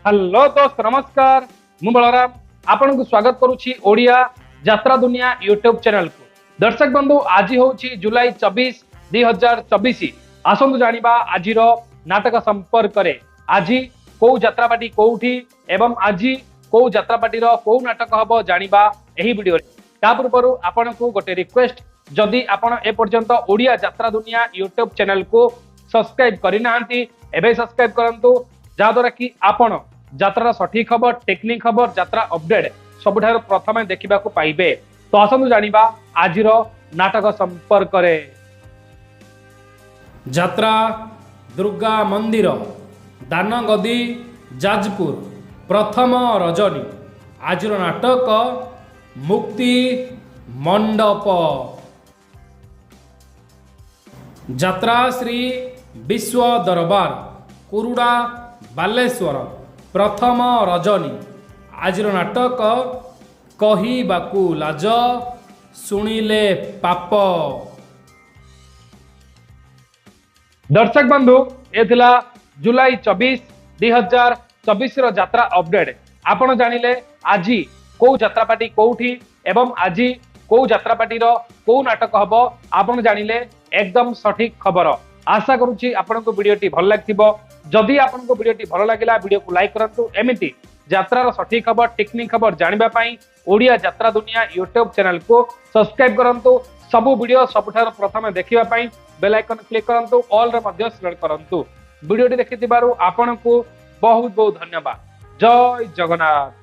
Hello दोस्त नमस्कार मु बलराम आपन को स्वागत करुछि ओडिया यात्रा दुनिया यूट्यूब चैनल को। दर्शक बंधु आज होछि जुलाई 24 2024 आसंतु जानिबा आजिर नाटक संपर्क रे। आज को यात्रापाटी कोठी एवं आज को यात्रापाटी रो को नाटक हबो जानिबा एही वीडियो रे। ता पूर्व आपन को गोटे रिक्वेस्ट जदि आपन ए पर्यंत ओडिया यात्रा दुनिया यूट्यूब चैनल को सब्सक्राइब करि नाहंती एबे सब्सक्राइब करंतु जा द्वारा कि आपन यात्रा सठिक खबर टेक्निक खबर यात्रा अपडेट सबुठार प्रथमे देखा पाइबे। तो आसतु जानिबा आजिर नाटक संपर्क रे। यात्रा दुर्गा मंदिर दानगदी जाजपुर प्रथम रजनी। आजिर नाटक मुक्ति मंडप। यात्रा श्री विश्व दरबार कुरुड़ा बालेश्वर प्रथम रजनी। आजिर नाटक कहिबाकू लाज सुनिले पाप। दर्शक बंधु ए थिला जुलाई 24 2024 रो यात्रा अपडेट। आपण जानिले आज को यात्रापाटी कोठी एवं आज को यात्रापाटी रो को नाटक हबो आपण जानिले एकदम सठिक खबर। आशा करूची आपण को वीडियोटी भल लागिथिबो। जदि आपण को वीडियोटी भल लागिला वीडियो को लाइक करंतु। एमिति यात्रा रो सठिक खबर टेक्निक खबर जानिबा पई ओडिया यात्रा दुनिया यूट्यूब चैनल को सब्सक्राइब करंतु। सबु वीडियो सबुठार प्रथमे देखिबा पई बेल आइकन क्लिक करंतु ऑल रे मध्ये सिलेक्ट करंतु। वीडियोटी देखिथिबारु आपण को बहुत बहुत धन्यवाद। जय जगन्नाथ।